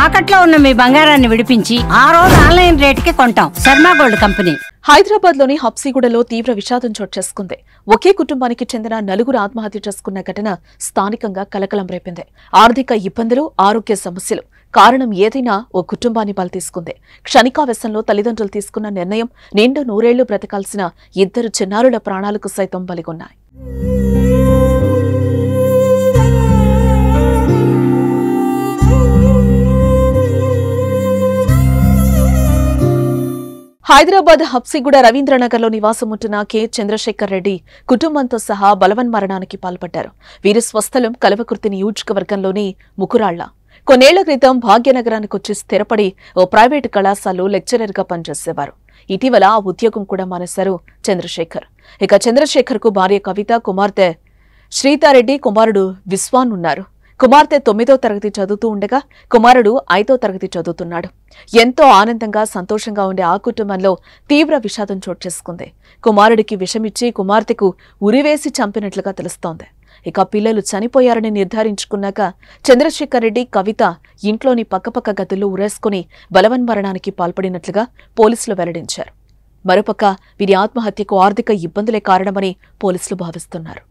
తాకట్లో ఉన్న మీ బంగారాన్ని విడిపించి ఆ రోజు ఆన్లైన్ రేటుకి కొంటాం. Sharma gold company. హైదరాబాద్ లోని హబ్సిగూడలో తీవ్ర విషాదం చోటు చేసుకుంది. ఒకే కుటుంబానికి చెందిన నలుగురు ఆత్మహత్య చేసుకున్న ఘటన స్థానికంగా కలకలం రేపింది. ఆర్థిక ఇబ్బందులు, ఆరోగ్య సమస్యలు కారణం ఏదైనా ఓ కుటుంబాన్ని బలి తీసుకుంది. క్షణికావేశంలో తల్లిదండ్రులు తీసుకున్న నిర్ణయం నిండు నూరేళ్లు బ్రతకాల్సిన ఇద్దరు చిన్నారుల ప్రాణాలకు సైతం బలిగొన్నాయి. హైదరాబాద్ హబ్సిగూడ రవీంద్రనగర్లో నివాసం ఉంటున్న కె చంద్రశేఖర్ రెడ్డి కుటుంబంతో సహా బలవన్మరణానికి పాల్పడ్డారు. వీరి స్వస్థలం కల్వకుర్తి నియోజకవర్గంలోని ముకురాళ్ల. కొన్నేళ్ల క్రితం భాగ్యనగరానికి వచ్చి స్థిరపడి ఓ ప్రైవేటు కళాశాలలో లెక్చరర్గా పనిచేసేవారు. ఇటీవల ఆ ఉద్యోగం కూడా మానేశారు చంద్రశేఖర్. ఇక చంద్రశేఖర్ కు భార్య కవిత, కుమార్తె శ్రీతారెడ్డి, కుమారుడు విశ్వాన్ ఉన్నారు. కుమార్తె 9వ తరగతి చదువుతూ ఉండగా కుమారుడు 5వ తరగతి చదువుతున్నాడు. ఎంతో ఆనందంగా, సంతోషంగా ఉండే ఆ కుటుంబంలో తీవ్ర విషాదం చోటు చేసుకుంది. కుమారుడికి విషమిచ్చి కుమార్తెకు ఉరివేసి చంపినట్లుగా తెలుస్తోంది. ఇక పిల్లలు చనిపోయారని నిర్ధారించుకున్నాక చంద్రశేఖర్ రెడ్డి, కవిత ఇంట్లోని పక్కపక్క గదుల్లో ఉరేసుకుని బలవన్మరణానికి పాల్పడినట్లుగా పోలీసులు వెల్లడించారు. మరోపక్క వీరి ఆత్మహత్యకు ఆర్థిక ఇబ్బందులే కారణమని పోలీసులు భావిస్తున్నారు.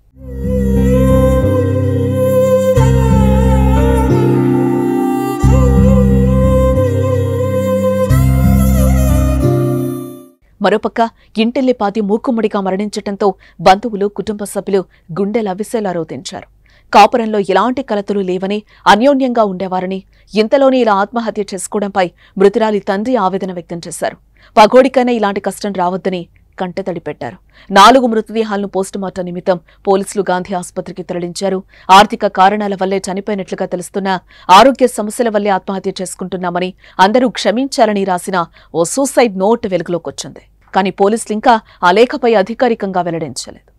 మరోపక్క ఇంటిల్లిపాతి మూకుమ్మడిగా మరణించటంతో బంధువులు, కుటుంబ సభ్యులు గుండెలవిసేలా రోధించారు. కాపురంలో ఎలాంటి కలతలు లేవని, అన్యోన్యంగా ఉండేవారని, ఇంతలోనే ఇలా ఆత్మహత్య చేసుకోవడంపై మృతురాలి తండ్రి ఆవేదన వ్యక్తం చేశారు. పగోడికైనా ఇలాంటి కష్టం రావద్దని కంటతడి పెట్టారు. 4 మృతదేహాలను పోస్టుమార్టం నిమిత్తం పోలీసులు గాంధీ ఆసుపత్రికి తరలించారు. ఆర్థిక కారణాల వల్లే చనిపోయినట్లుగా తెలుస్తున్న ఆరోగ్య సమస్యల వల్లే ఆత్మహత్య చేసుకుంటున్నామని, అందరూ క్షమించాలని రాసిన ఓ సూసైడ్ నోట్ వెలుగులోకొచ్చింది. కానీ పోలీసులు ఇంకా ఆ లేఖపై అధికారికంగా వెల్లడించలేదు.